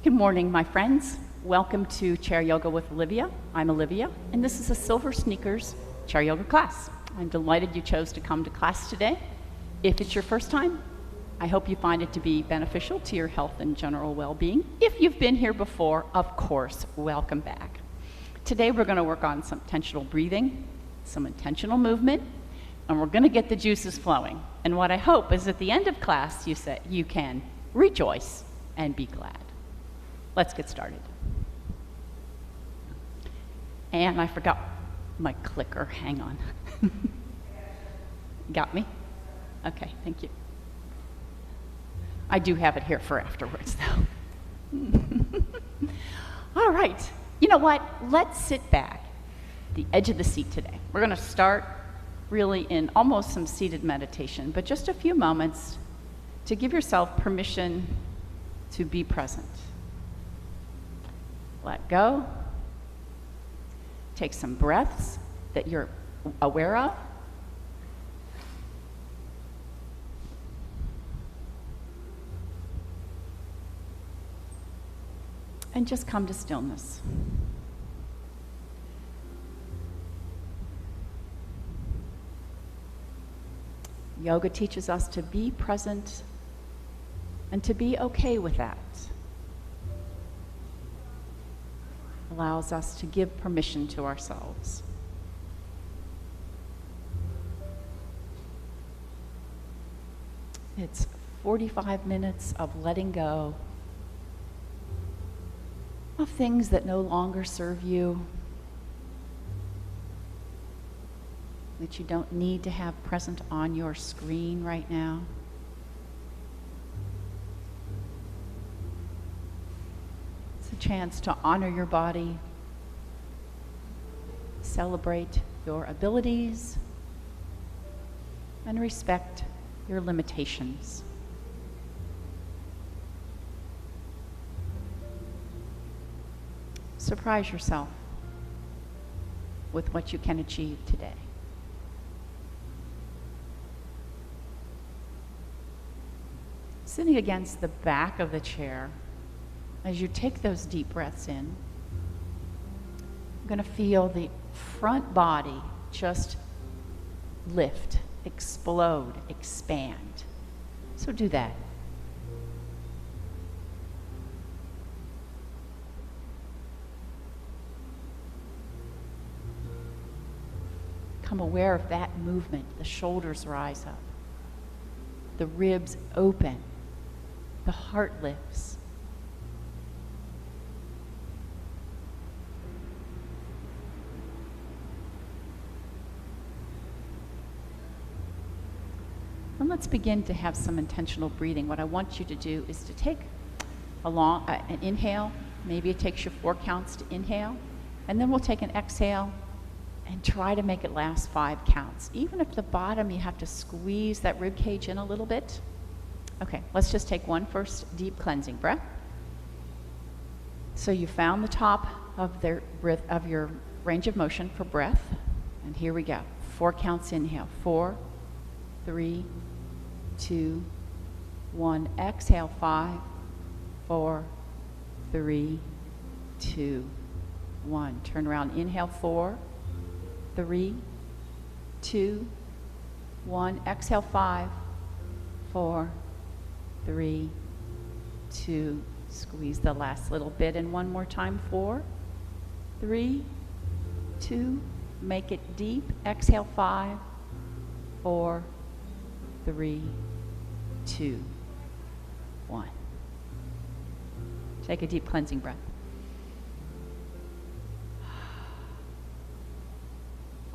Good morning, my friends. Welcome to Chair Yoga with Olivia. I'm Olivia, and this is a Silver Sneakers Chair Yoga class. I'm delighted you chose to come to class today. If it's your first time, I hope you find it to be beneficial to your health and general well-being. If you've been here before, of course, welcome back. Today we're going to work on some intentional breathing, some intentional movement, and we're going to get the juices flowing. And what I hope is at the end of class you can rejoice and be glad. Let's get started. And I forgot my clicker. Hang on. Got me? Okay, thank you. I do have it here for afterwards, though. All right. You know what? Let's sit back, the edge of the seat today. We're going to start really in almost some seated meditation, but just a few moments to give yourself permission to be present. Let go. Take some breaths that you're aware of. And just come to stillness. Yoga teaches us to be present and to be okay with that. Allows us to give permission to ourselves. It's 45 minutes of letting go of things that no longer serve you, that you don't need to have present on your screen right now. Chance to honor your body, celebrate your abilities, and respect your limitations. Surprise yourself with what you can achieve today. Sitting against the back of the chair, as you take those deep breaths in, you're going to feel the front body just lift, explode, expand. So do that. Become aware of that movement. The shoulders rise up. The ribs open. The heart lifts. And let's begin to have some intentional breathing. What I want you to do is to take an inhale. Maybe it takes you 4 counts to inhale. And then we'll take an exhale and try to make it last 5 counts. Even if the bottom, you have to squeeze that rib cage in a little bit. Okay, let's just take one first deep cleansing breath. So you found the top of your range of motion for breath. And here we go. 4 counts inhale. 4, 3, 2, 1. Exhale. 5, 4, 3, 2, 1. Turn around. Inhale. 4, 3, 2, 1. Exhale. 5, 4, 3, 2. Squeeze the last little bit in one more time. 4, 3, 2. Make it deep. Exhale. 5, 4, 3, 2, 1. Take a deep cleansing breath.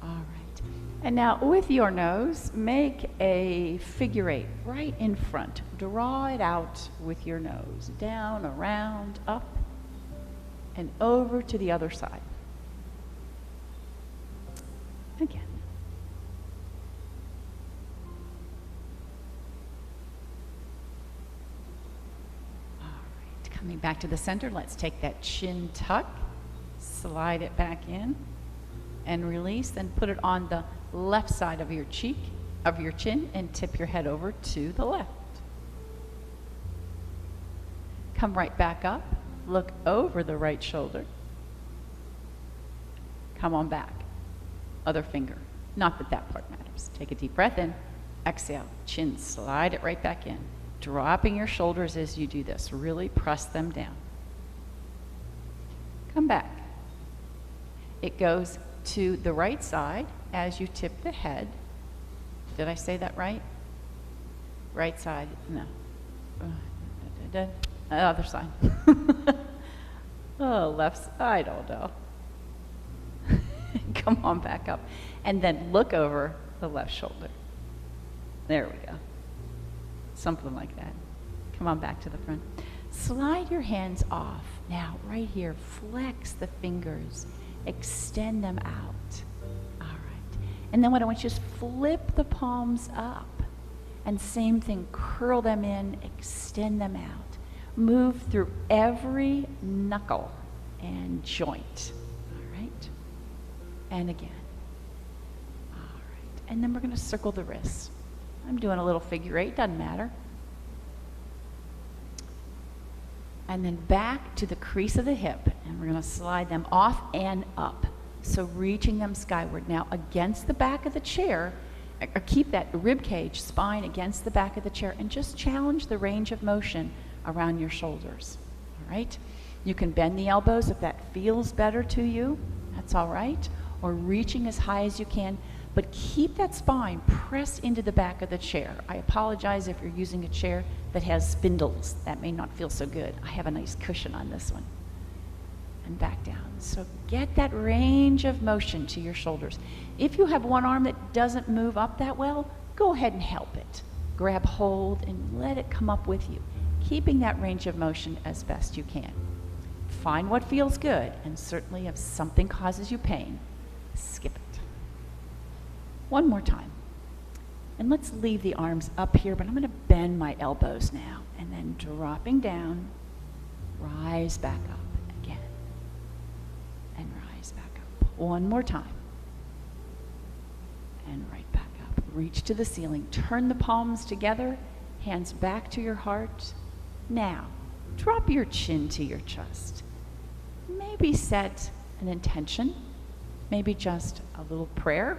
All right. And now with your nose, make a figure 8 right in front. Draw it out with your nose. Down, around, up, and over to the other side. Again. Coming back to the center, let's take that chin tuck, slide it back in, and release. Then put it on the left side of your cheek, of your chin, and tip your head over to the left. Come right back up, Look over the right shoulder. Come on back. Other finger. Not that that part matters. Take a deep breath in. Exhale. Chin, slide it right back in. Dropping your shoulders as you do this. Really press them down. Come back. It goes to the right side as you tip the head. Did I say that right? Right side. No. Other side. Oh, left side. I don't know. Come on back up. And then look over the left shoulder. There we go. Something like that. Come on back to the front. Slide your hands off. Now, right here, flex the fingers. Extend them out. All right. And then what I want you to flip the palms up. And same thing, curl them in, extend them out. Move through every knuckle and joint. All right. And again. All right. And then we're going to circle the wrists. I'm doing a little figure eight, doesn't matter. And then back to the crease of the hip, and we're going to slide them off and up. So reaching them skyward. Now against the back of the chair, or keep that rib cage, spine against the back of the chair, and just challenge the range of motion around your shoulders. All right? You can bend the elbows if that feels better to you. That's all right. Or reaching as high as you can. But keep that spine pressed into the back of the chair. I apologize if you're using a chair that has spindles. That may not feel so good. I have a nice cushion on this one. And back down. So get that range of motion to your shoulders. If you have one arm that doesn't move up that well, go ahead and help it. Grab hold and let it come up with you, keeping that range of motion as best you can. Find what feels good, and certainly if something causes you pain, skip it. One more time. And let's leave the arms up here, but I'm going to bend my elbows now. And then dropping down, rise back up again. And rise back up. One more time. And right back up. Reach to the ceiling. Turn the palms together, hands back to your heart. Now, drop your chin to your chest. Maybe set an intention. Maybe just a little prayer.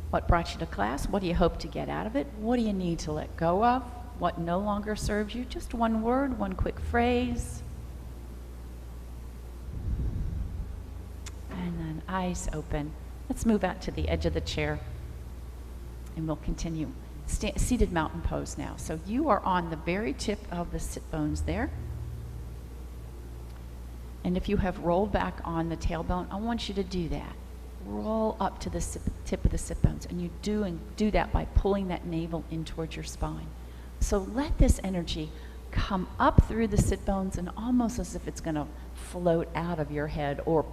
What brought you to class? What do you hope to get out of it? What do you need to let go of? What no longer serves you? Just one word, one quick phrase. And then eyes open. Let's move out to the edge of the chair. And we'll continue. Seated mountain pose now. So you are on the very tip of the sit bones there. And if you have rolled back on the tailbone, I want you to do that. Roll up to the tip of the sit bones, and you do that by pulling that navel in towards your spine. So let this energy come up through the sit bones and almost as if it's going to float out of your head or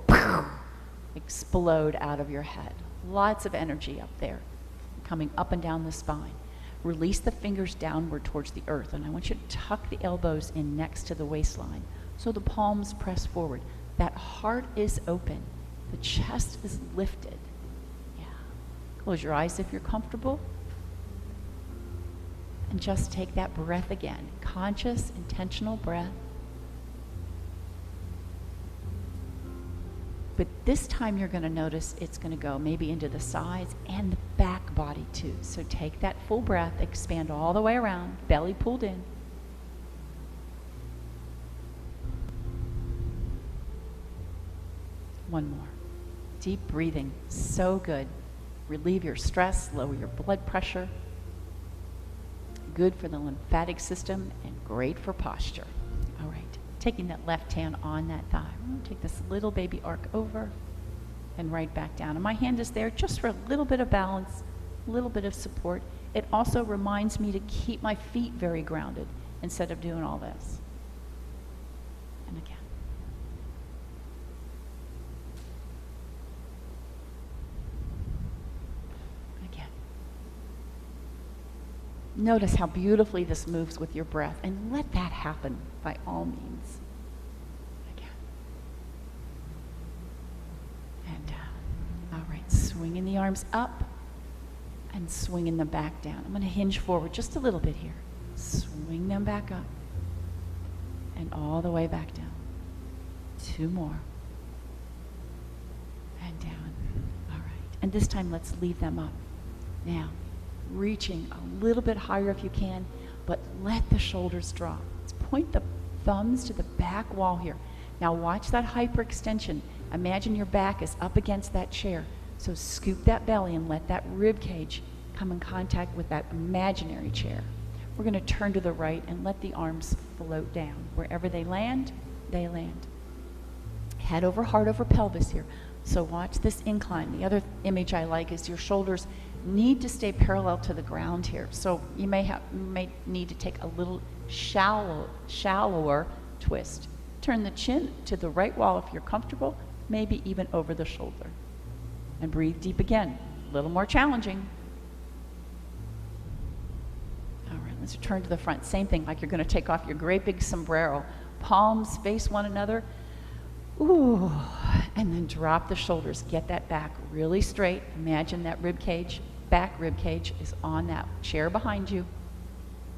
explode out of your head. Lots of energy up there coming up and down the spine. Release the fingers downward towards the earth, and I want you to tuck the elbows in next to the waistline so the palms press forward. That heart is open. The chest is lifted. Yeah. Close your eyes if you're comfortable. And just take that breath again. Conscious, intentional breath. But this time you're going to notice it's going to go maybe into the sides and the back body too. So take that full breath, expand all the way around, belly pulled in. One more. Deep breathing, so good. Relieve your stress, lower your blood pressure. Good for the lymphatic system and great for posture. All right, taking that left hand on that thigh. I'm going to take this little baby arc over and right back down. And my hand is there just for a little bit of balance, a little bit of support. It also reminds me to keep my feet very grounded instead of doing all this. And again. Notice how beautifully this moves with your breath, and let that happen by all means. Again. And down. All right, swinging the arms up and swinging them back down. I'm going to hinge forward just a little bit here. Swing them back up and all the way back down. 2 more. And down. All right. And this time, let's leave them up. Now, reaching a little bit higher if you can, but let the shoulders drop. Let's point the thumbs to the back wall here. Now watch that hyperextension. Imagine your back is up against that chair. So scoop that belly and let that rib cage come in contact with that imaginary chair. We're going to turn to the right and let the arms float down. Wherever they land, they land. Head over heart over pelvis here. So watch this incline. The other image I like is your shoulders need to stay parallel to the ground here. So you may need to take a little shallower twist. Turn the chin to the right wall if you're comfortable, maybe even over the shoulder. And breathe deep again. A little more challenging. All right, let's return to the front. Same thing, like you're going to take off your great big sombrero. Palms face one another. Ooh, and then drop the shoulders. Get that back really straight. Imagine that rib cage, back rib cage is on that chair behind you.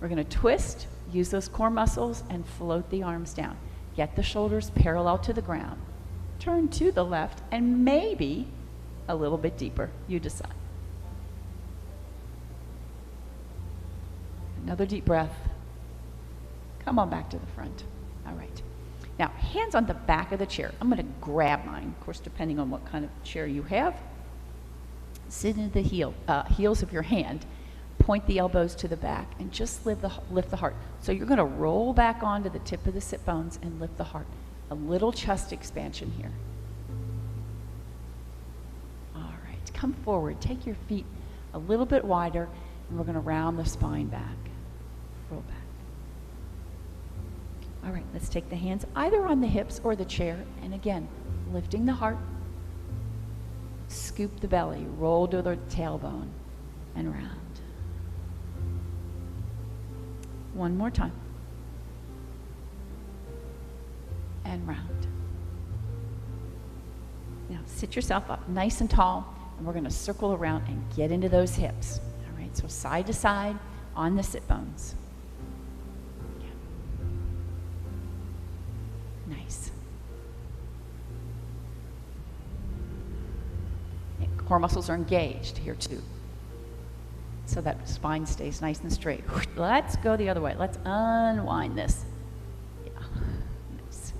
We're going to twist, use those core muscles, and float the arms down. Get the shoulders parallel to the ground. Turn to the left, and maybe a little bit deeper. You decide. Another deep breath. Come on back to the front. All right. Now, hands on the back of the chair. I'm going to grab mine, of course, depending on what kind of chair you have. Sit into the heels of your hand. Point the elbows to the back and just lift the heart. So you're going to roll back onto the tip of the sit bones and lift the heart. A little chest expansion here. All right, come forward. Take your feet a little bit wider, and we're going to round the spine back. Roll back. All right, let's take the hands either on the hips or the chair, and again, lifting the heart. Scoop the belly, roll to the tailbone, and round. One more time. And round. Now sit yourself up nice and tall, and we're going to circle around and get into those hips. All right, so side to side on the sit bones. Yeah. Nice. And core muscles are engaged here too, so that spine stays nice and straight. Let's go the other way. Let's unwind this. Yeah. Nice.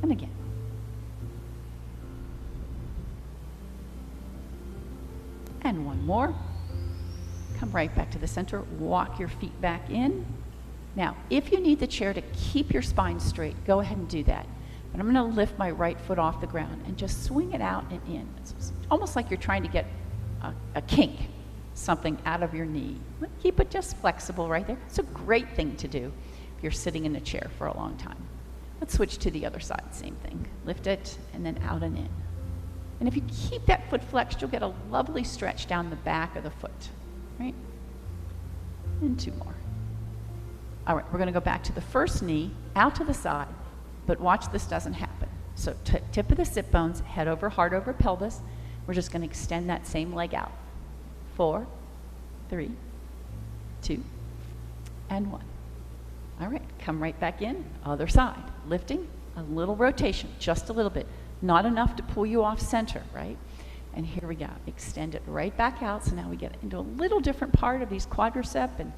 And again. And one more. Come right back to the center. Walk your feet back in. Now, if you need the chair to keep your spine straight, go ahead and do that. But I'm going to lift my right foot off the ground and just swing it out and in. It's almost like you're trying to get a kink, something out of your knee. Keep it just flexible right there. It's a great thing to do if you're sitting in a chair for a long time. Let's switch to the other side, same thing. Lift it and then out and in. And if you keep that foot flexed, you'll get a lovely stretch down the back of the foot, right? And 2 more. All right, we're going to go back to the first knee, out to the side, but watch this doesn't happen. So tip of the sit bones, head over, heart over pelvis. We're just going to extend that same leg out. 4, 3, 2, and 1. All right, come right back in, other side. Lifting, a little rotation, just a little bit. Not enough to pull you off center, right? And here we go. Extend it right back out. So now we get into a little different part of these quadricep and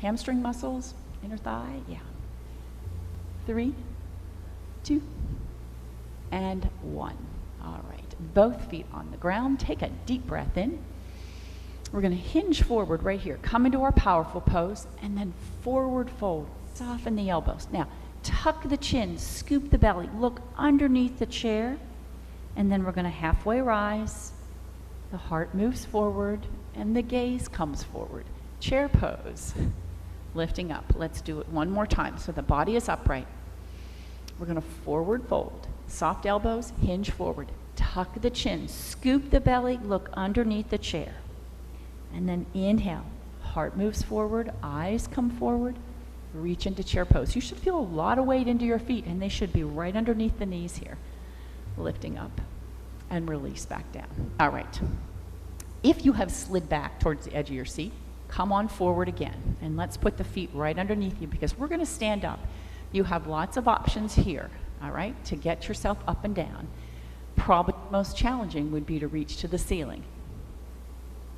hamstring muscles, inner thigh. Yeah. 3, 2, and 1. All right. Both feet on the ground. Take a deep breath in. We're going to hinge forward right here. Come into our powerful pose and then forward fold. Soften the elbows. Now, tuck the chin, scoop the belly, look underneath the chair, and then we're going to halfway rise. The heart moves forward, and the gaze comes forward. Chair pose. Lifting up. Let's do it one more time so the body is upright. We're going to forward fold. Soft elbows, hinge forward. Tuck the chin, scoop the belly, look underneath the chair. And then inhale. Heart moves forward, eyes come forward. Reach into chair pose. You should feel a lot of weight into your feet, and they should be right underneath the knees here. Lifting up and release back down. All right. If you have slid back towards the edge of your seat, come on forward again. And let's put the feet right underneath you because we're going to stand up. You have lots of options here, all right, to get yourself up and down. Probably the most challenging would be to reach to the ceiling.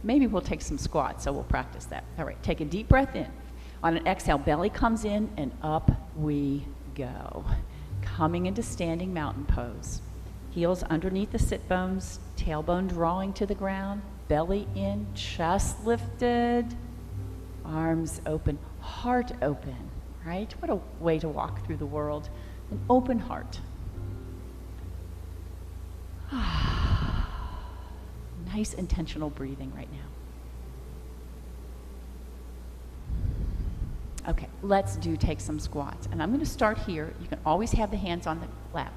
Maybe we'll take some squats, so we'll practice that. All right, take a deep breath in. On an exhale, belly comes in and up we go. Coming into standing mountain pose. Heels underneath the sit bones, tailbone drawing to the ground, belly in, chest lifted, arms open, heart open, right? What a way to walk through the world. An open heart. Nice intentional breathing right now. Okay, let's take some squats. And I'm going to start here. You can always have the hands on the lap.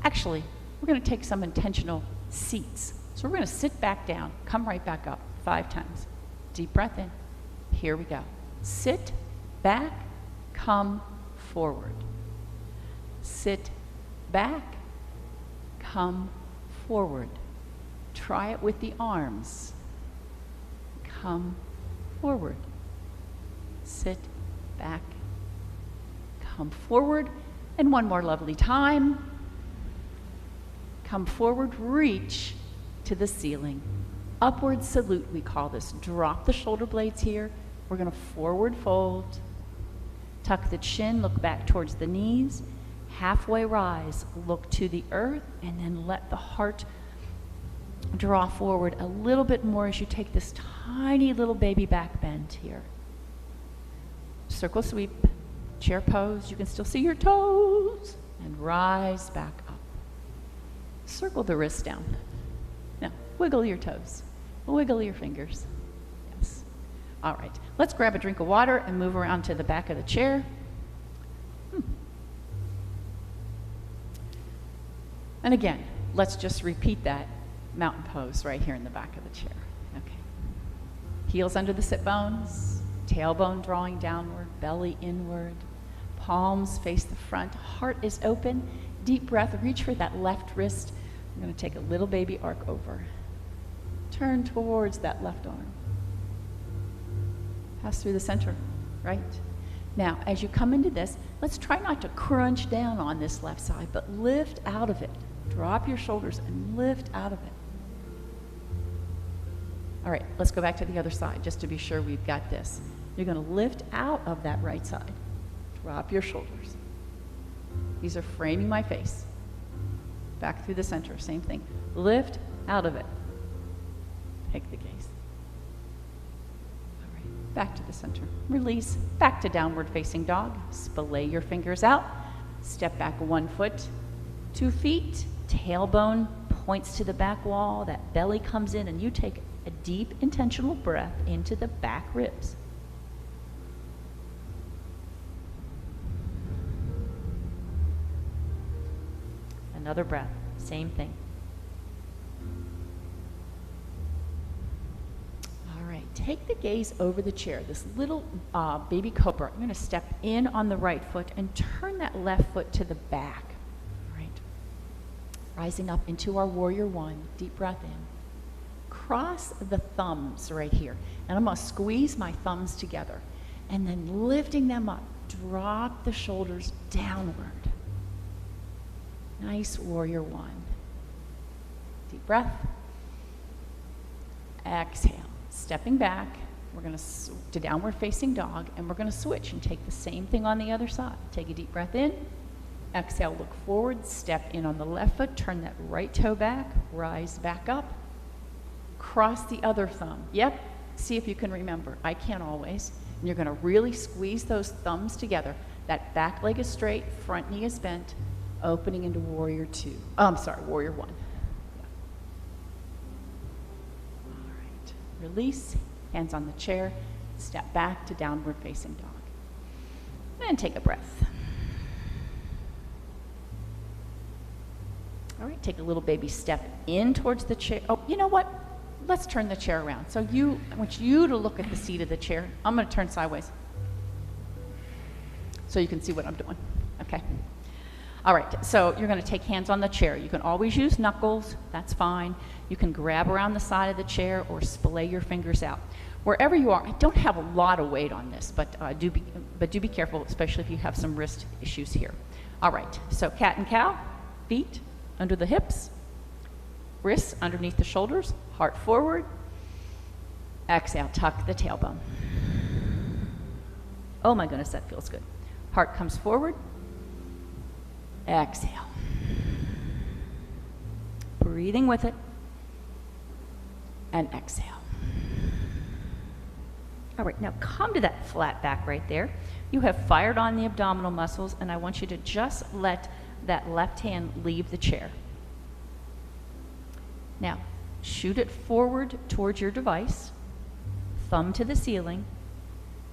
Actually, we're going to take some intentional seats. So we're going to sit back down, come right back up 5 times. Deep breath in. Here we go. Sit, back, come forward. Sit, back, come forward. Try it with the arms. Come forward. Sit, back, come forward. And one more lovely time. Come forward, reach to the ceiling. Upward salute, we call this. Drop the shoulder blades here. We're going to forward fold. Tuck the chin, look back towards the knees. Halfway rise, look to the earth, and then let the heart draw forward a little bit more as you take this tiny little baby back bend here. Circle sweep, chair pose. You can still see your toes. And rise back up. Circle the wrists down. Now, wiggle your toes. Wiggle your fingers. Yes. All right. Let's grab a drink of water and move around to the back of the chair. And again, let's just repeat that mountain pose right here in the back of the chair. Okay. Heels under the sit bones, tailbone drawing downward, belly inward, palms face the front, heart is open, deep breath, reach for that left wrist. I'm going to take a little baby arc over. Turn towards that left arm. Pass through the center, right? Now, as you come into this, let's try not to crunch down on this left side, but lift out of it. Drop your shoulders and lift out of it. All right, let's go back to the other side just to be sure we've got this. You're going to lift out of that right side. Drop your shoulders. These are framing my face. Back through the center, same thing. Lift out of it. Take the gaze. All right, back to the center. Release, back to downward facing dog. Splay your fingers out. Step back 1 foot, 2 feet. Tailbone points to the back wall. That belly comes in and you take a deep intentional breath into the back ribs. Another breath, same thing. All right, take the gaze over the chair. This little baby cobra, I'm going to step in on the right foot and turn that left foot to the back. All right, rising up into our warrior 1, deep breath in. Cross the thumbs right here, and I'm going to squeeze my thumbs together, and then lifting them up, drop the shoulders downward. Nice warrior 1. Deep breath. Exhale. Stepping back, we're going to downward facing dog, and we're going to switch and take the same thing on the other side. Take a deep breath in. Exhale, look forward, step in on the left foot, turn that right toe back, rise back up. Cross the other thumb. Yep, see if you can remember. I can't always. And you're going to really squeeze those thumbs together. That back leg is straight, front knee is bent, opening into warrior 2. Warrior 1. Yeah. All right. Release, hands on the chair, step back to downward facing dog. And take a breath. All right, take a little baby step in towards the chair. Oh, you know what? Let's turn the chair around. So I want you to look at the seat of the chair. I'm going to turn sideways so you can see what I'm doing. Okay. All right, so you're going to take hands on the chair. You can always use knuckles. That's fine. You can grab around the side of the chair or splay your fingers out. wherever you are, I don't have a lot of weight on this, but do be careful, especially if you have some wrist issues here. All right, so cat and cow, feet under the hips, wrists underneath the shoulders, heart forward. Exhale, tuck the tailbone. Oh my goodness, that feels good. Heart comes forward. Exhale. Breathing with it. And exhale. All right, now come to that flat back right there. You have fired on the abdominal muscles, and I want you to just let that left hand leave the chair. Now, shoot it forward towards your device, thumb to the ceiling,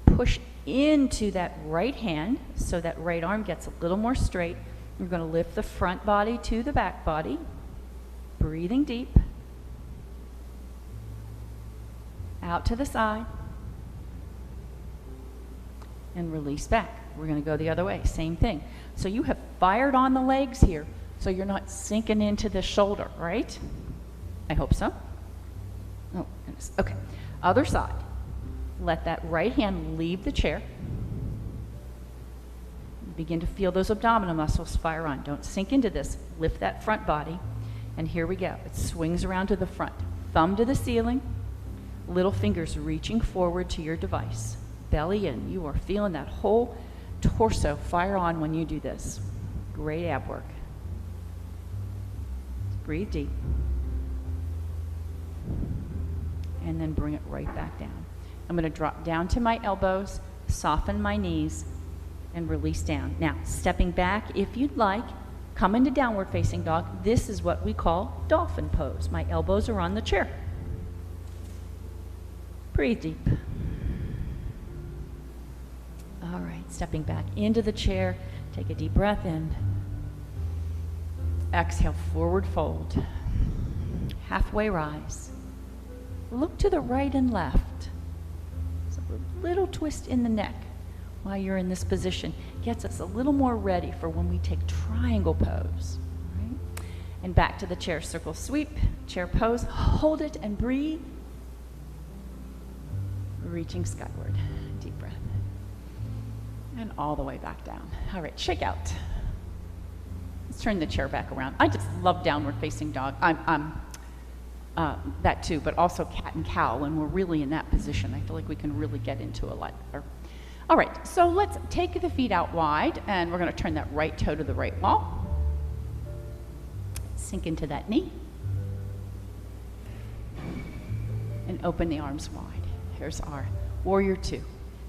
push into that right hand so that right arm gets a little more straight. You're going to lift the front body to the back body, breathing deep, out to the side, and release back. We're going to go the other way, same thing. So you have fired on the legs here, so you're not sinking into the shoulder, right? I hope so. Oh, goodness. Okay, other side. Let that right hand leave the chair. Begin to feel those abdominal muscles fire on. Don't sink into this. Lift that front body. And here we go. It swings around to the front. Thumb to the ceiling. Little fingers reaching forward to your device. Belly in. You are feeling that whole torso fire on when you do this. Great ab work. Breathe deep. And then bring it right back down. I'm going to drop down to my elbows, soften my knees, and release down. Now, stepping back, if you'd like, come into downward facing dog. This is what we call dolphin pose. My elbows are on the chair. Breathe deep. All right, stepping back into the chair. Take a deep breath in. Exhale, forward fold. Halfway rise. Look to the right and left. So a little twist in the neck while you're in this position gets us a little more ready for when we take triangle pose. Right? And back to the chair, circle sweep, chair pose, hold it and breathe. Reaching skyward, deep breath. And all the way back down. All right, shake out. Let's turn the chair back around. I just love downward facing dog. That too, but also cat and cow. When we're really in that position, I feel like we can really get into a lot better. All right, so let's take the feet out wide, and we're going to turn that right toe to the right wall. Sink into that knee. And open the arms wide. Here's our warrior two.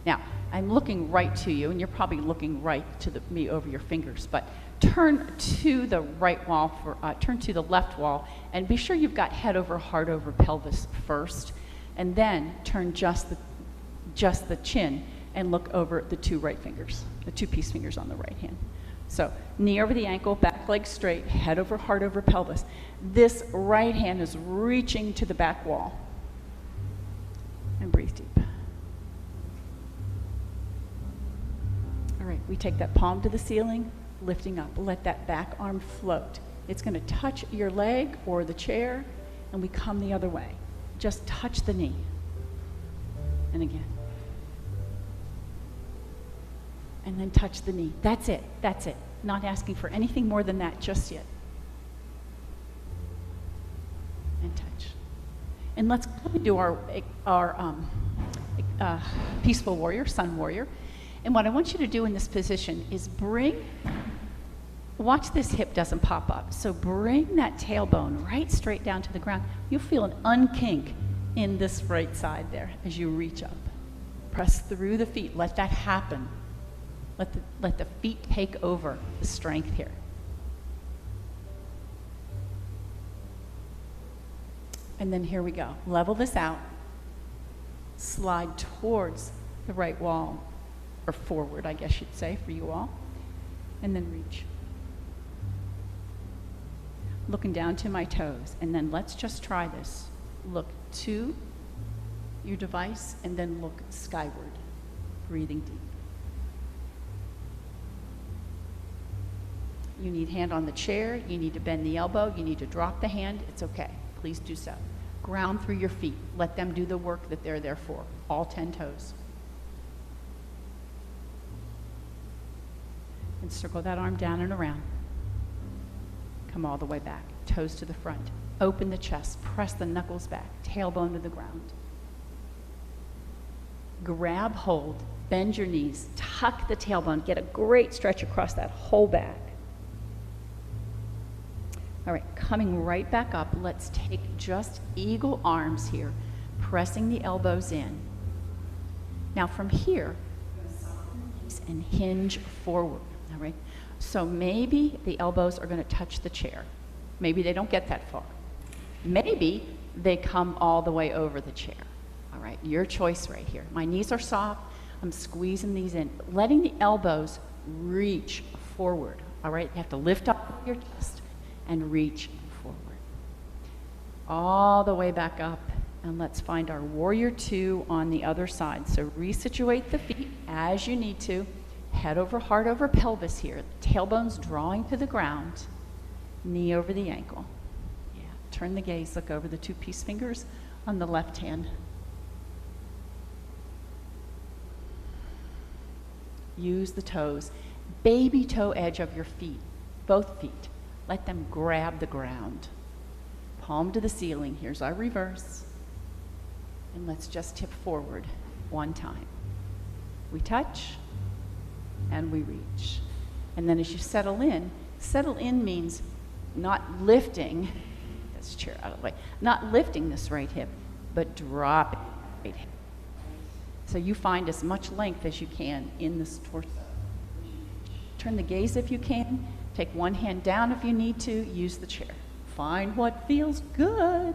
Now, I'm looking right to you, and you're probably looking right to me over your fingers, but turn to the right wall, turn to the left wall, and be sure you've got head over, heart over, pelvis first, and then turn just the chin and look over the two right fingers, the two peace fingers on the right hand. So knee over the ankle, back leg straight, head over, heart over, pelvis. This right hand is reaching to the back wall. And breathe deep. All right, we take that palm to the ceiling, lifting up. Let that back arm float. It's going to touch your leg or the chair, and we come the other way. Just touch the knee. And again. And then touch the knee. That's it. That's it. Not asking for anything more than that just yet. And touch. And let's do our peaceful warrior, sun warrior. And what I want you to do in this position is watch this hip doesn't pop up. So bring that tailbone right straight down to the ground. You'll feel an unkink in this right side there as you reach up. Press through the feet. Let that happen. Let the feet take over the strength here. And then here we go. Level this out. Slide towards the right wall, or forward, I guess you'd say, for you all. And then reach. Looking down to my toes. And then let's just try this. Look to your device and then look skyward. Breathing deep. You need hand on the chair. You need to bend the elbow. You need to drop the hand. It's okay. Please do so. Ground through your feet. Let them do the work that they're there for. All 10 toes. And circle that arm down and around. Come all the way back. Toes to the front. Open the chest. Press the knuckles back. Tailbone to the ground. Grab hold. Bend your knees. Tuck the tailbone. Get a great stretch across that whole back. All right, coming right back up, let's take just eagle arms here, pressing the elbows in. Now from here, and hinge forward, all right? So maybe the elbows are gonna touch the chair. Maybe they don't get that far. Maybe they come all the way over the chair. All right, your choice right here. My knees are soft, I'm squeezing these in, letting the elbows reach forward, all right? You have to lift up your chest and reach forward. All the way back up, and let's find our warrior 2 on the other side. So resituate the feet as you need to. Head over heart over pelvis here. Tailbone's drawing to the ground. Knee over the ankle. Yeah. Turn the gaze, look over the 2 peace fingers on the left hand. Use the toes. Baby toe edge of your feet, both feet. Let them grab the ground. Palm to the ceiling. Here's our reverse. And let's just tip forward 1 time. We touch and we reach. And then as you settle in means not lifting, this chair out of the way, not lifting this right hip, but dropping the right hip. So you find as much length as you can in this torso. Turn the gaze if you can. Take 1 hand down if you need to. Use the chair. Find what feels good.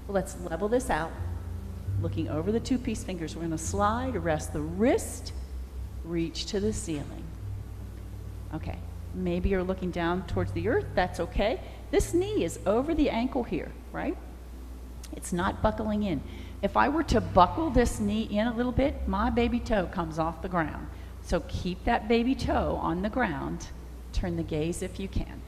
Let's level this out. Looking over the 2 peace fingers, we're going to slide, rest the wrist, reach to the ceiling. Okay, maybe you're looking down towards the earth. That's okay. This knee is over the ankle here, right? It's not buckling in. If I were to buckle this knee in a little bit, my baby toe comes off the ground. So keep that baby toe on the ground. Turn the gaze if you can.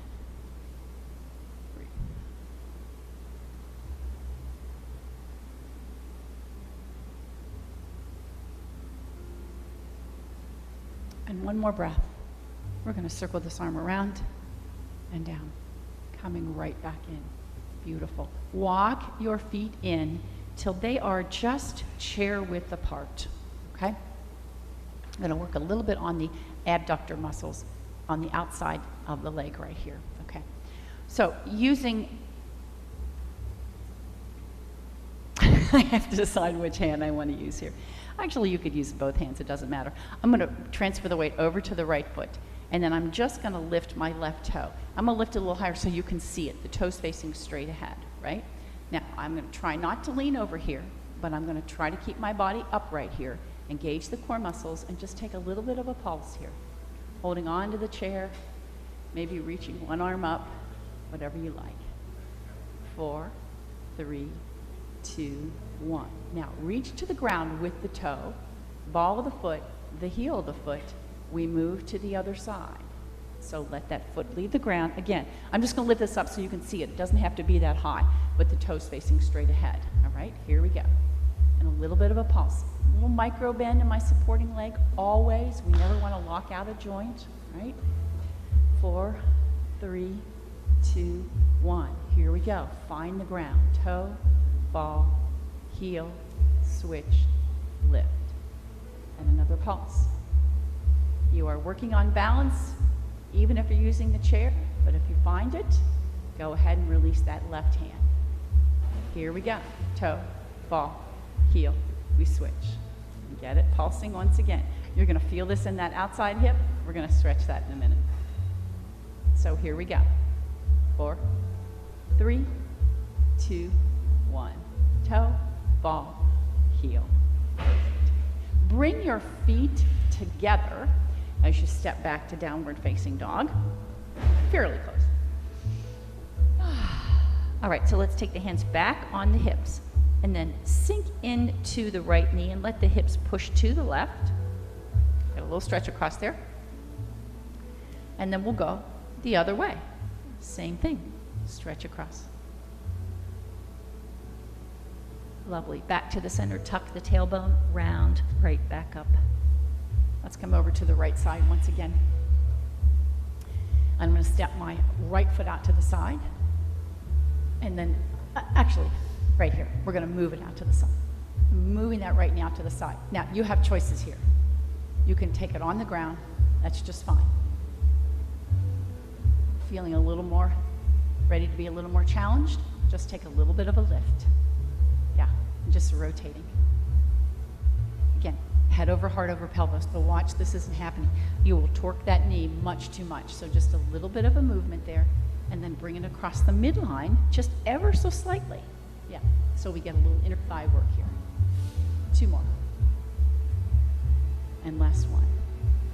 And 1 more breath. We're going to circle this arm around and down, coming right back in. Beautiful. Walk your feet in till they are just chair width apart, okay? I'm going to work a little bit on the adductor muscles on the outside of the leg right here, okay? So using, I have to decide which hand I want to use here. Actually, you could use both hands, it doesn't matter. I'm going to transfer the weight over to the right foot, and then I'm just going to lift my left toe. I'm going to lift it a little higher so you can see it, the toes facing straight ahead, right? Now, I'm going to try not to lean over here, but I'm going to try to keep my body upright here, engage the core muscles, and just take a little bit of a pulse here. Holding on to the chair, maybe reaching 1 arm up, whatever you like. 4, 3, 2, 1. Now, reach to the ground with the toe, ball of the foot, the heel of the foot. We move to the other side. So let that foot leave the ground. Again, I'm just going to lift this up so you can see it. It doesn't have to be that high, but the toes facing straight ahead. All right, here we go. And a little bit of a pulse. A little micro bend in my supporting leg, always. We never want to lock out a joint, right? 4, 3, 2, 1. Here we go. Find the ground. Toe, ball, heel, switch, lift. And another pulse. You are working on balance, even if you're using the chair, but if you find it, go ahead and release that left hand. Here we go. Toe, ball, heel, we switch. Get it? Pulsing once again. You're going to feel this in that outside hip. We're going to stretch that in a minute. So here we go. 4, 3, 2, 1. Toe, ball, heel. Bring your feet together as you step back to downward facing dog. Fairly close. All right, so let's take the hands back on the hips and then sink into the right knee and let the hips push to the left. Get a little stretch across there. And then we'll go the other way. Same thing. Stretch across. Lovely. Back to the center, tuck the tailbone, round, right back up. Let's come over to the right side once again. I'm going to step my right foot out to the side. And then, actually, right here, we're going to move it out to the side. Moving that right now to the side. Now, you have choices here. You can take it on the ground. That's just fine. Feeling a little more, ready to be a little more challenged? Just take a little bit of a lift. Yeah, just rotating. Again, head over, heart over, pelvis. But watch, this isn't happening. You will torque that knee much too much. So just a little bit of a movement there, and then bring it across the midline, just ever so slightly. Yeah, so we get a little inner thigh work here. 2 more. And last one.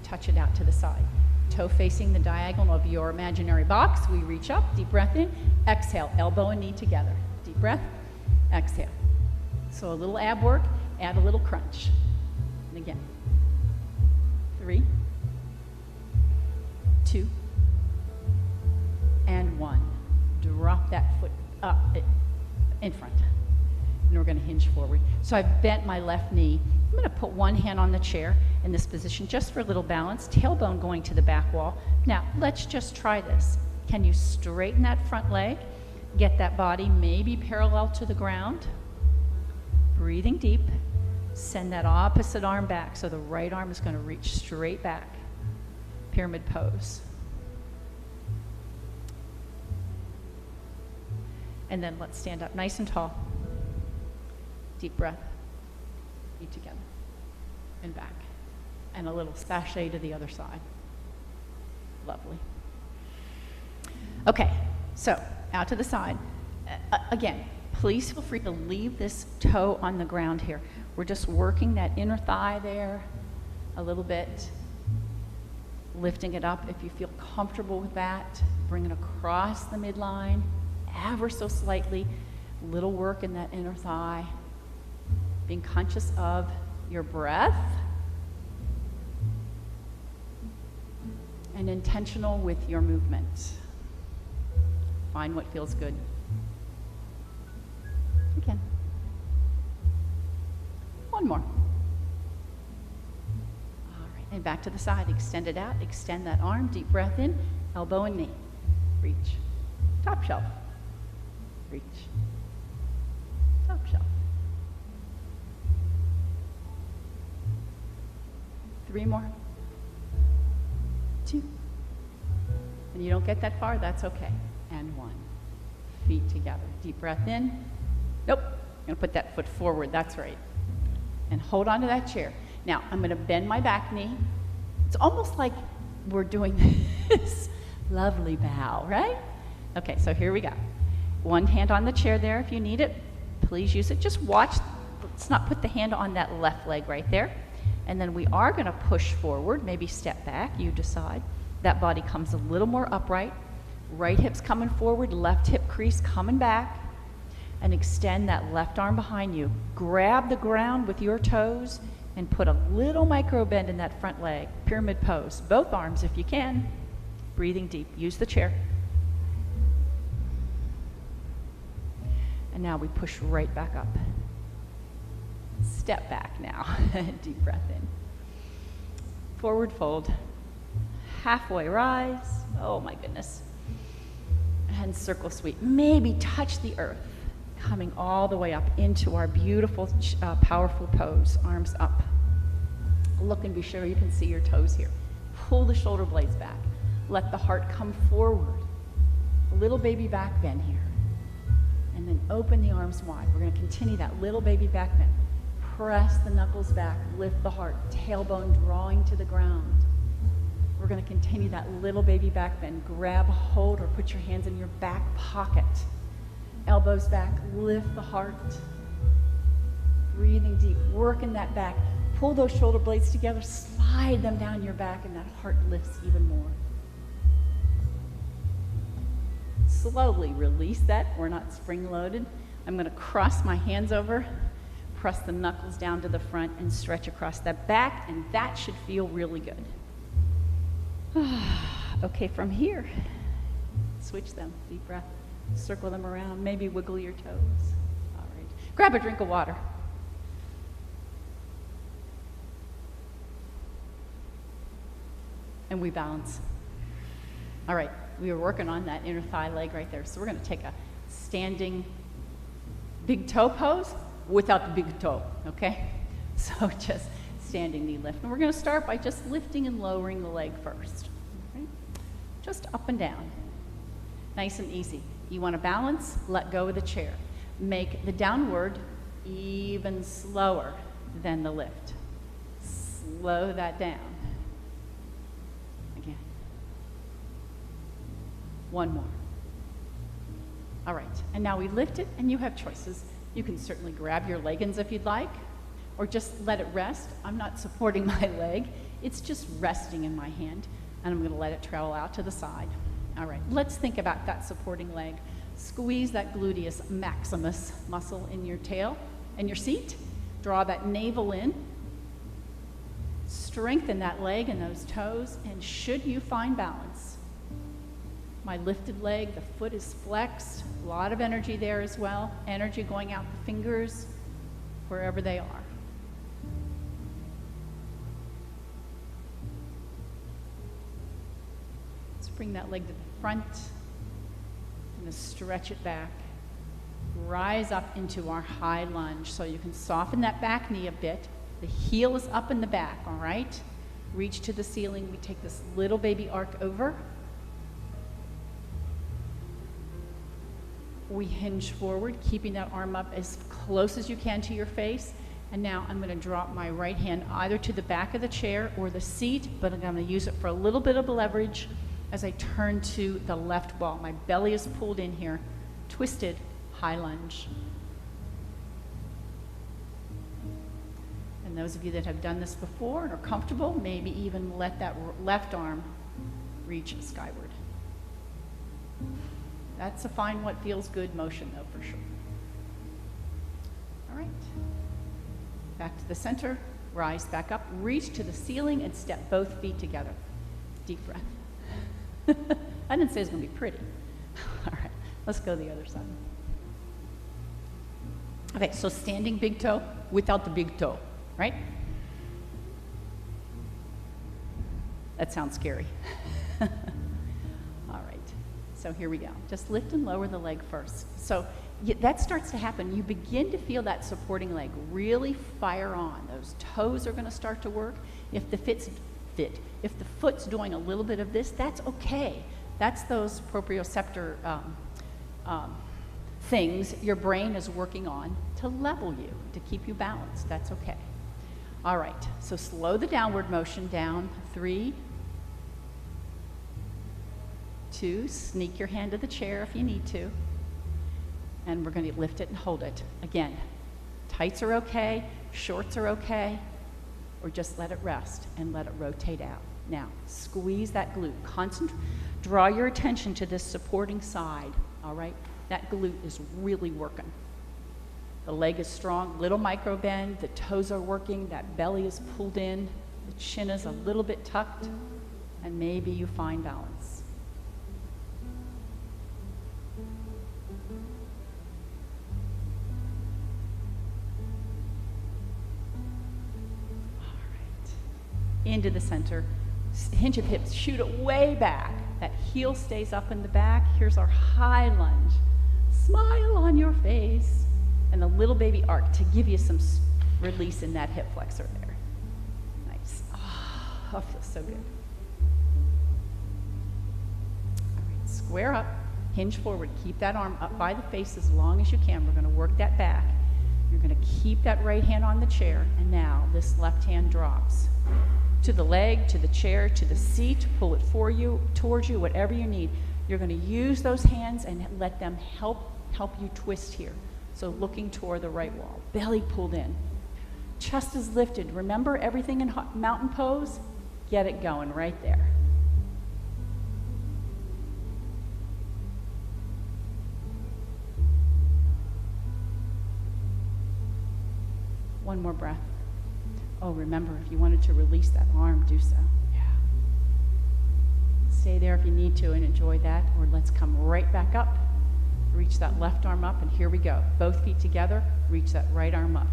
Touch it out to the side. Toe facing the diagonal of your imaginary box. We reach up, deep breath in, exhale, elbow and knee together. Deep breath, exhale. So a little ab work, add a little crunch. And again. 3, 2, and 1. Drop that foot up in front. And we're going to hinge forward. So I've bent my left knee. I'm going to put one hand on the chair in this position just for a little balance, tailbone going to the back wall. Now, let's just try this. Can you straighten that front leg? Get that body maybe parallel to the ground. Breathing deep. Send that opposite arm back. So the right arm is going to reach straight back. Pyramid pose. And then let's stand up nice and tall. Deep breath. Feet together. And back. And a little sashay to the other side. Lovely. Okay, so out to the side. Again, please feel free to leave this toe on the ground here. We're just working that inner thigh there a little bit. Lifting it up if you feel comfortable with that. Bring it across the midline, ever so slightly. Little work in that inner thigh. Being conscious of your breath. And intentional with your movement. Find what feels good. Again. One more. All right, and back to the side. Extend it out. Extend that arm. Deep breath in. Elbow and knee. Reach. Top shelf. Reach. Top shelf. 3 more. 2. And you don't get that far, that's okay. And 1. Feet together. Deep breath in. Nope. I'm going to put that foot forward. That's right. And hold on to that chair. Now, I'm going to bend my back knee. It's almost like we're doing this lovely bow, right? Okay, so here we go. One hand on the chair there if you need it. Please use it. Just watch. Let's not put the hand on that left leg right there. And then we are going to push forward, maybe step back, you decide. That body comes a little more upright. Right hip's coming forward, left hip crease coming back. And extend that left arm behind you. Grab the ground with your toes and put a little micro bend in that front leg. Pyramid pose. Both arms if you can. Breathing deep. Use the chair. And now we push right back up. Step back now. Deep breath in. Forward fold. Halfway rise. Oh my goodness. And circle sweep. Maybe touch the earth. Coming all the way up into our beautiful, powerful pose. Arms up. Look and be sure you can see your toes here. Pull the shoulder blades back. Let the heart come forward. A little baby back bend here. And then open the arms wide. We're going to continue that little baby back bend. Press the knuckles back, lift the heart, tailbone drawing to the ground. We're going to continue that little baby back bend. Grab a hold or put your hands in your back pocket. Elbows back, lift the heart. Breathing deep, working that back. Pull those shoulder blades together, slide them down your back, and that heart lifts even more. Slowly release that. We're not spring-loaded. I'm going to cross my hands over. Press the knuckles down to the front and stretch across that back, and that should feel really good. Okay, from here, switch them. Deep breath. Circle them around, maybe wiggle your toes. All right. Grab a drink of water. And we balance. All right, we were working on that inner thigh leg right there. So we're going to take a standing big toe pose without the big toe, okay? So just standing knee lift. And we're going to start by just lifting and lowering the leg first. Okay? Just up and down. Nice and easy. You want to balance, let go of the chair. Make the downward even slower than the lift. Slow that down. Again. One more. All right, and now we lift it, and you have choices. You can certainly grab your leggings if you'd like, or just let it rest. I'm not supporting my leg. It's just resting in my hand, and I'm going to let it travel out to the side. All right, let's think about that supporting leg. Squeeze that gluteus maximus muscle in your tail and your seat. Draw that navel in. Strengthen that leg and those toes, and should you find balance, my lifted leg, the foot is flexed, a lot of energy there as well, energy going out the fingers, wherever they are. Let's bring that leg to the front, and stretch it back. Rise up into our high lunge, so you can soften that back knee a bit. The heel is up in the back, all right? Reach to the ceiling. We take this little baby arc over. We hinge forward, keeping that arm up as close as you can to your face. And now I'm going to drop my right hand either to the back of the chair or the seat, but I'm going to use it for a little bit of leverage as I turn to the left wall. My belly is pulled in here, twisted, high lunge. And those of you that have done this before and are comfortable, maybe even let that left arm reach skyward. That's a find what feels good motion, though, for sure. All right. Back to the center. Rise back up. Reach to the ceiling and step both feet together. Deep breath. I didn't say it's going to be pretty. All right. Let's go the other side. Okay, so standing big toe without the big toe, right? That sounds scary. So here we go. Just lift and lower the leg first. So that starts to happen. You begin to feel that supporting leg really fire on. Those toes are going to start to work. If the foot's doing a little bit of this, that's okay. That's those proprioceptor things your brain is working on to level you, to keep you balanced. That's okay. All right. So slow the downward motion down. 3, 2, sneak your hand to the chair if you need to. And we're going to lift it and hold it. Again, tights are okay, shorts are okay, or just let it rest and let it rotate out. Now, squeeze that glute. Draw your attention to this supporting side, all right? That glute is really working. The leg is strong, little micro bend, the toes are working, that belly is pulled in, the chin is a little bit tucked, and maybe you find balance. Into the center, hinge of hips, shoot it way back. That heel stays up in the back. Here's our high lunge. Smile on your face. And the little baby arc to give you some release in that hip flexor there. Nice. Oh, feels so good. All right, square up, hinge forward. Keep that arm up by the face as long as you can. We're going to work that back. You're going to keep that right hand on the chair. And now this left hand drops. To the leg, to the chair, to the seat, pull it for you, towards you, whatever you need. You're going to use those hands and let them help you twist here. So looking toward the right wall, belly pulled in. Chest is lifted. Remember everything in mountain pose? Get it going right there. One more breath. Oh, remember, if you wanted to release that arm, do so. Yeah. Stay there if you need to and enjoy that, or let's come right back up Reach that left arm up, and here we go. Both feet together, reach that right arm up.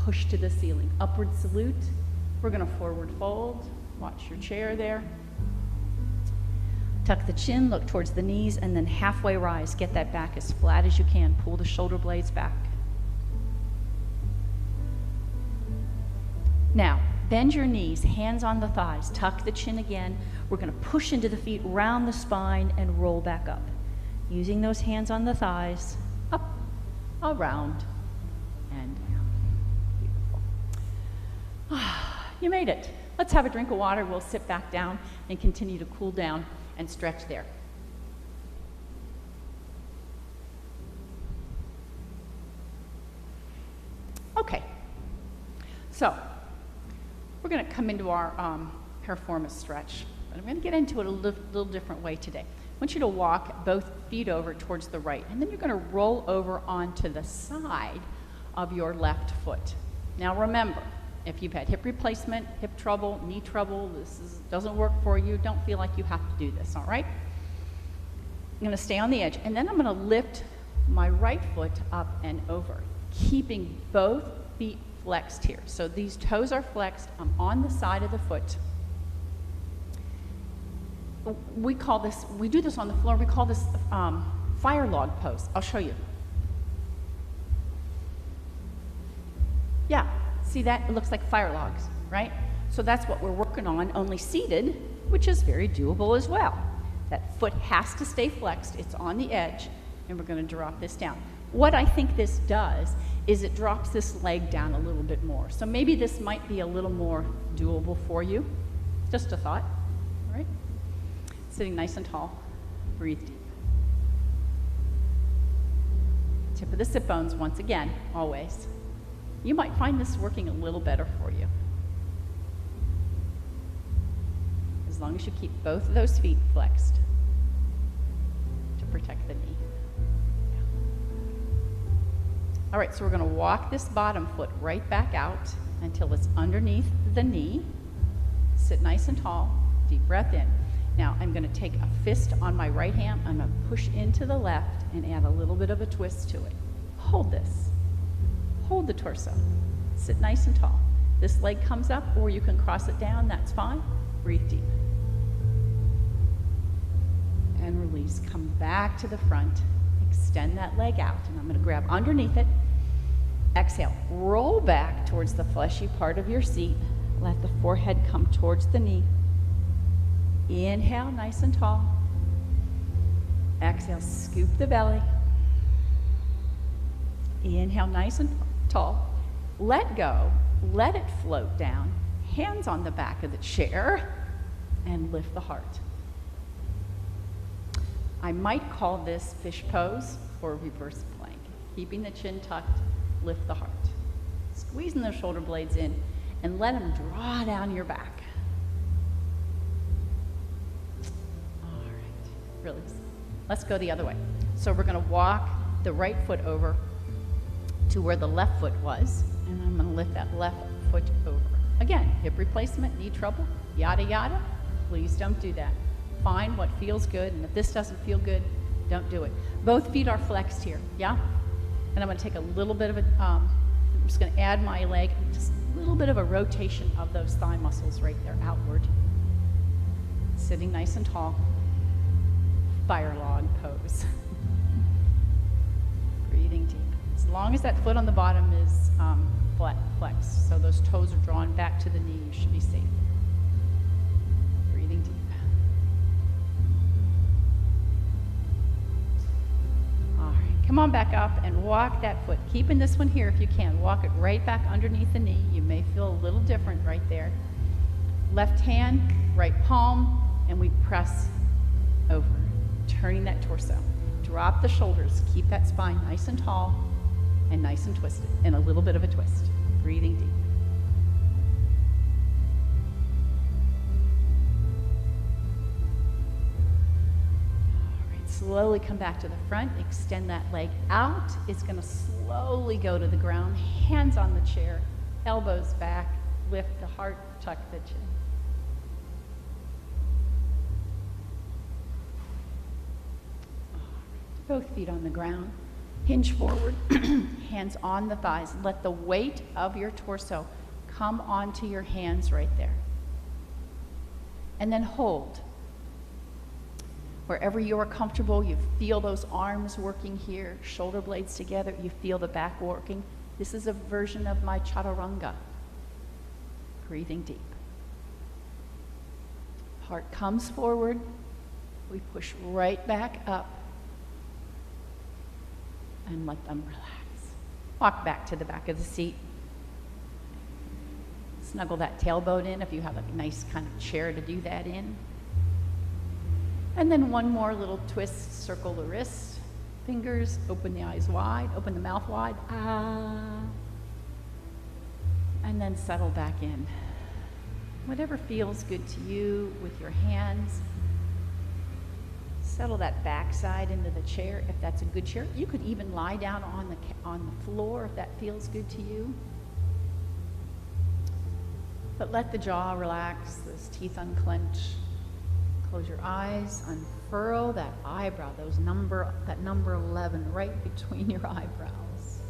Push to the ceiling. Upward salute. We're going to forward fold. Watch your chair there. Tuck the chin, look towards the knees, and then halfway rise. Get that back as flat as you can. Pull the shoulder blades back. Now, bend your knees, hands on the thighs. Tuck the chin again. We're going to push into the feet, round the spine, and roll back up. Using those hands on the thighs, up, around, and down. Beautiful. You made it. Let's have a drink of water. We'll sit back down and continue to cool down and stretch there. Okay. So, we're going to come into our piriformis stretch, but I'm going to get into it a little different way today. I want you to walk both feet over towards the right, and then you're going to roll over onto the side of your left foot. Now remember, if you've had hip replacement, hip trouble, knee trouble, doesn't work for you, don't feel like you have to do this, all right? I'm going to stay on the edge, and then I'm going to lift my right foot up and over, keeping both feet flexed here. So these toes are flexed. I'm on the side of the foot. We do this on the floor, we call this fire log pose. I'll show you. Yeah, see that? It looks like fire logs, right? So that's what we're working on, only seated, which is very doable as well. That foot has to stay flexed, it's on the edge, and we're going to drop this down. What I think this does is it drops this leg down a little bit more. So maybe this might be a little more doable for you. Just a thought, all right? Sitting nice and tall, breathe deep. Tip of the sit bones once again, always. You might find this working a little better for you. As long as you keep both of those feet flexed to protect the knee. Yeah. All right, so we're gonna walk this bottom foot right back out until it's underneath the knee. Sit nice and tall, deep breath in. Now, I'm going to take a fist on my right hand. I'm going to push into the left and add a little bit of a twist to it. Hold this. Hold the torso. Sit nice and tall. This leg comes up, or you can cross it down. That's fine. Breathe deep. And release. Come back to the front. Extend that leg out. And I'm going to grab underneath it. Exhale. Roll back towards the fleshy part of your seat. Let the forehead come towards the knee. Inhale, nice and tall. Exhale, scoop the belly. Inhale, nice and tall. Let go, let it float down. Hands on the back of the chair, and lift the heart. I might call this fish pose or reverse plank. Keeping the chin tucked, lift the heart. Squeezing the shoulder blades in, and let them draw down your back. Release. Let's go the other way. So we're going to walk the right foot over to where the left foot was, and I'm going to lift that left foot over. Again, hip replacement, knee trouble, yada yada. Please don't do that. Find what feels good, and if this doesn't feel good, don't do it. Both feet are flexed here, yeah? And I'm going to take a little bit of a, I'm just going to add my leg, just a little bit of a rotation of those thigh muscles right there, outward. Sitting nice and tall. Fire log pose. Breathing deep. As long as that foot on the bottom is flexed, so those toes are drawn back to the knee, you should be safe. Breathing deep. All right, come on back up and walk that foot. Keeping this one here if you can. Walk it right back underneath the knee. You may feel a little different right there. Left hand, right palm, and we press over. Turning that torso. Drop the shoulders. Keep that spine nice and tall and nice and twisted. And a little bit of a twist. Breathing deep. All right, slowly come back to the front. Extend that leg out. It's going to slowly go to the ground. Hands on the chair. Elbows back. Lift the heart. Tuck the chin. Both feet on the ground. Hinge forward, hands on the thighs. Let the weight of your torso come onto your hands right there. And then hold. Wherever you are comfortable, you feel those arms working here, shoulder blades together, you feel the back working. This is a version of my chaturanga. Breathing deep. Heart comes forward. We push right back up and let them relax. Walk back to the back of the seat. Snuggle that tailbone in if you have a nice kind of chair to do that in. And then one more little twist, circle the wrist, fingers, open the eyes wide, open the mouth wide, ah. And then settle back in. Whatever feels good to you with your hands. Settle that backside into the chair if that's a good chair. You could even lie down on the floor if that feels good to you. But let the jaw relax, those teeth unclench. Close your eyes, unfurl that eyebrow, that number 11 right between your eyebrows.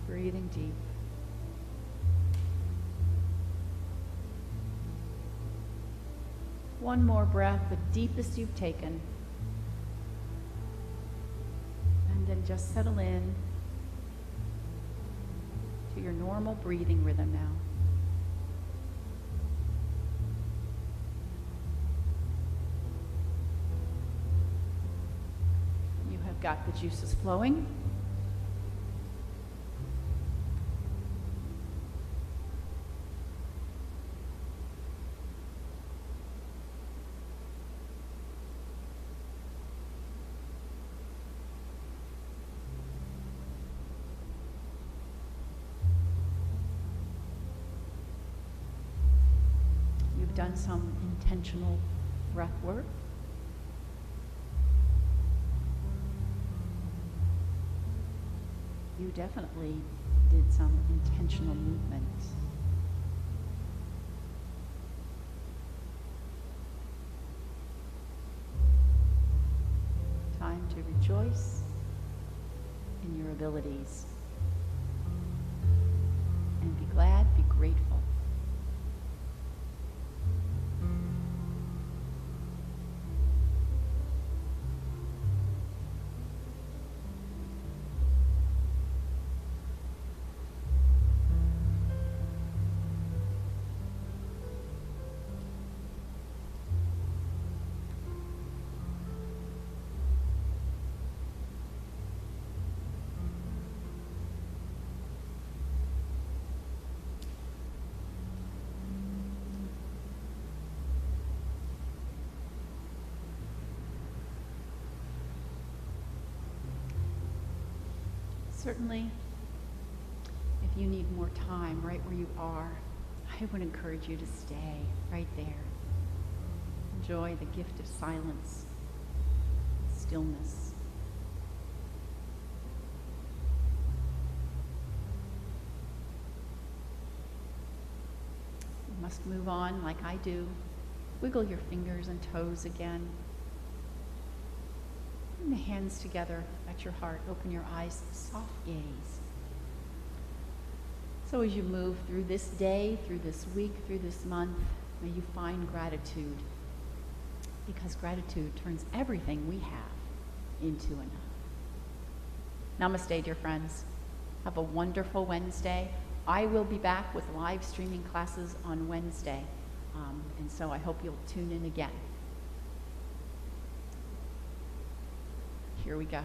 Breathing deep. One more breath, the deepest you've taken. And then just settle in to your normal breathing rhythm now. You have got the juices flowing. Done some intentional breath work. You definitely did some intentional movement. Time to rejoice in your abilities and be glad, be grateful. Certainly, if you need more time right where you are, I would encourage you to stay right there. Enjoy the gift of silence, stillness. You must move on like I do. Wiggle your fingers and toes again. Bring the hands together at your heart. Open your eyes, soft gaze. So as you move through this day, through this week, through this month, may you find gratitude, because gratitude turns everything we have into enough. Namaste, dear friends. Have a wonderful Wednesday. I will be back with live streaming classes on Wednesday, and so I hope you'll tune in again. Here we go.